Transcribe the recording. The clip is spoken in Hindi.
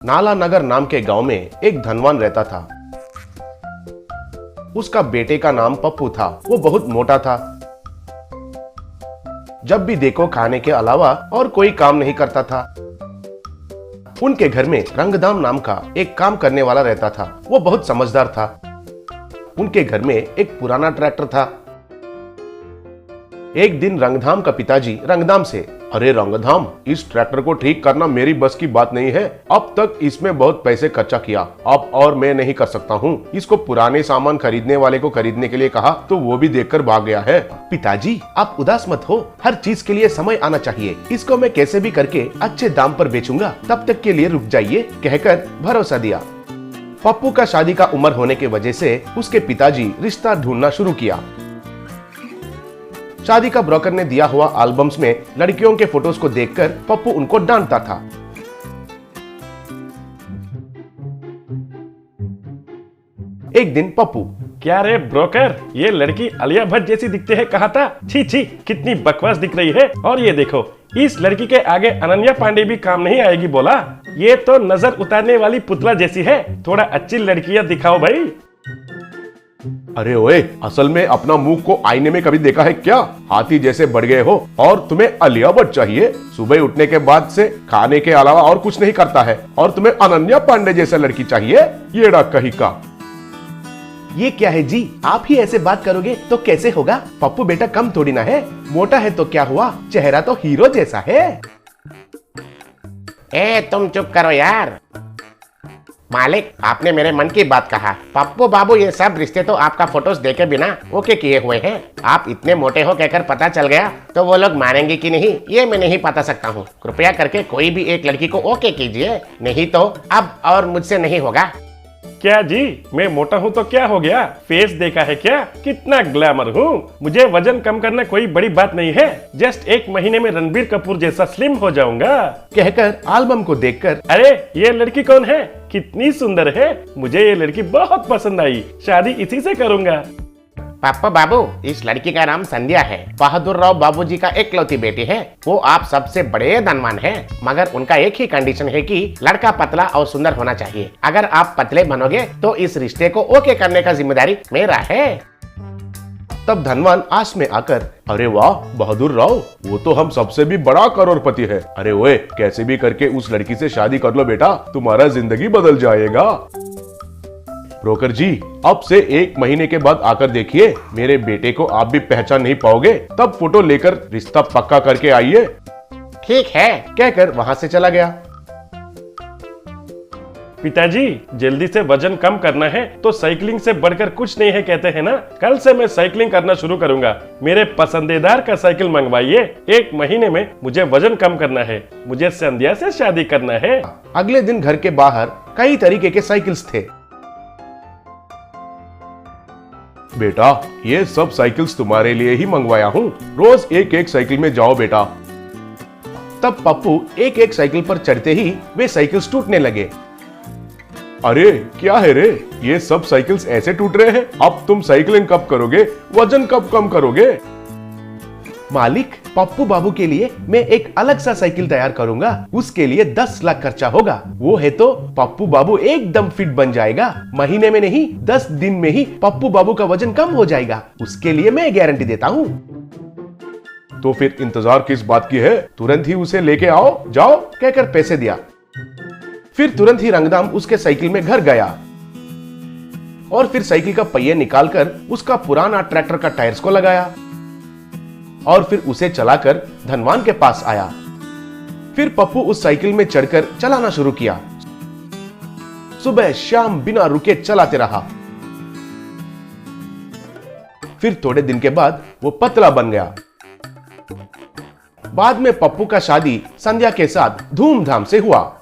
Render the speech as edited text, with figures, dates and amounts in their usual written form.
नाला नगर नाम के गांव में एक धनवान रहता था। उसका बेटे का नाम पप्पू था। वो बहुत मोटा था। जब भी देखो खाने के अलावा और कोई काम नहीं करता था। उनके घर में रंगदाम नाम का एक काम करने वाला रहता था। वो बहुत समझदार था। उनके घर में एक पुराना ट्रैक्टर था। एक दिन रंगधाम का पिताजी रंगदाम से, अरे रंगधाम, इस ट्रैक्टर को ठीक करना मेरी बस की बात नहीं है। अब तक इसमें बहुत पैसे खर्चा किया, अब और मैं नहीं कर सकता हूँ। इसको पुराने सामान खरीदने वाले को खरीदने के लिए कहा तो वो भी देखकर भाग गया है। पिताजी आप उदास मत हो, हर चीज के लिए समय आना चाहिए। इसको मैं कैसे भी करके अच्छे दाम पर बेचूंगा, तब तक के लिए रुक जाइए, कहकर भरोसा दिया। पप्पू का शादी का उम्र होने की वजह से उसके पिताजी रिश्ता ढूंढना शुरू किया। शादी का ब्रोकर ने दिया हुआ एल्बम्स में लड़कियों के फोटोज को देखकर पप्पू उनको डांटता था। एक दिन पप्पू, क्या रे ब्रोकर, ये लड़की आलिया भट्ट जैसी दिखते है कहा था। छी छी, कितनी बकवास दिख रही है। और ये देखो, इस लड़की के आगे अनन्या पांडे भी काम नहीं आएगी बोला। ये तो नजर उतारने वाली पुतला जैसी है। थोड़ा अच्छी लड़कियां दिखाओ भाई। अरे ओए, असल में अपना मुंह को आईने में कभी देखा है क्या? हाथी जैसे बढ़ गए हो और तुम्हें आलिया भट्ट चाहिए। सुबह उठने के बाद से खाने के अलावा और कुछ नहीं करता है और तुम्हें अनन्या पांडे जैसा लड़की चाहिए। येड़ा कहीं का। ये क्या है जी, आप ही ऐसे बात करोगे तो कैसे होगा? पप्पू बेटा कम थोड़ी ना है, मोटा है तो क्या हुआ, चेहरा तो हीरो जैसा है। तुम चुप करो यार। मालिक, आपने मेरे मन की बात कहा। पप्पू बाबू ये सब रिश्ते तो आपका फोटोज देखे बिना ओके किए हुए हैं। आप इतने मोटे हो कहकर पता चल गया तो वो लोग मानेंगे कि नहीं, ये मैं नहीं बता सकता हूँ। कृपया करके कोई भी एक लड़की को ओके कीजिए, नहीं तो अब और मुझसे नहीं होगा। क्या जी, मैं मोटा हूँ तो क्या हो गया? फेस देखा है क्या, कितना ग्लैमर हूँ। मुझे वजन कम करना कोई बड़ी बात नहीं है। जस्ट 1 महीने में रणबीर कपूर जैसा स्लिम हो जाऊंगा, कहकर एल्बम को देखकर, अरे ये लड़की कौन है, कितनी सुंदर है। मुझे ये लड़की बहुत पसंद आई, शादी इसी से करूंगा। पापा बाबू, इस लड़की का नाम संध्या है। बहादुर राव बाबूजी का एकलौती बेटी है। वो आप सबसे बड़े धनवान हैं, मगर उनका एक ही कंडीशन है कि लड़का पतला और सुंदर होना चाहिए। अगर आप पतले बनोगे तो इस रिश्ते को ओके करने का जिम्मेदारी मेरा है। तब धनवान आस में आकर, अरे वाह बहादुर राव, वो तो हम सबसे भी बड़ा करोड़पति है। अरे ओए, कैसे भी करके उस लड़की से शादी कर लो बेटा, तुम्हारा जिंदगी बदल जाएगा। ब्रोकर जी, अब से 1 महीने के बाद आकर देखिए, मेरे बेटे को आप भी पहचान नहीं पाओगे। तब फोटो लेकर रिश्ता पक्का करके आइए। ठीक है, कहकर वहां से चला गया। पिताजी, जल्दी से वजन कम करना है तो साइकिलिंग से बढ़कर कुछ नहीं है कहते हैं ना। कल से मैं साइकिलिंग करना शुरू करूंगा। मेरे पसंदीदार का साइकिल मंगवाइए। 1 महीने में मुझे वजन कम करना है। मुझे संध्या से शादी करना है। अगले दिन घर के बाहर कई तरीके के साइकिल्स थे। बेटा, ये सब साइकिल्स तुम्हारे लिए ही मंगवाया हूँ। रोज एक एक साइकिल में जाओ बेटा। तब पप्पू एक एक साइकिल पर चढ़ते ही वे साइकिल्स टूटने लगे। अरे क्या है रे, ये सब साइकिल्स ऐसे टूट रहे हैं। अब तुम साइकिलिंग कब करोगे, वजन कब कम करोगे? मालिक, पप्पू बाबू के लिए मैं एक अलग सा साइकिल तैयार करूंगा। उसके लिए 10 लाख खर्चा होगा। वो है तो पप्पू बाबू एकदम फिट बन जाएगा। महीने में नहीं, 10 दिन में ही पप्पू बाबू का वजन कम हो जाएगा। उसके लिए मैं गारंटी देता हूँ। तो फिर इंतजार किस बात की है, तुरंत ही उसे लेके आओ, जाओ, कहकर पैसे दिया। फिर तुरंत ही रंगदाम उसके साइकिल में घर गया और फिर साइकिल का पहिए निकालकर उसका पुराना ट्रैक्टर का टायर्स को लगाया और फिर उसे चलाकर धनवान के पास आया। फिर पप्पू उस साइकिल में चढ़कर चलाना शुरू किया। सुबह शाम बिना रुके चलाते रहा। फिर थोड़े दिन के बाद वो पतला बन गया। बाद में पप्पू का शादी संध्या के साथ धूमधाम से हुआ।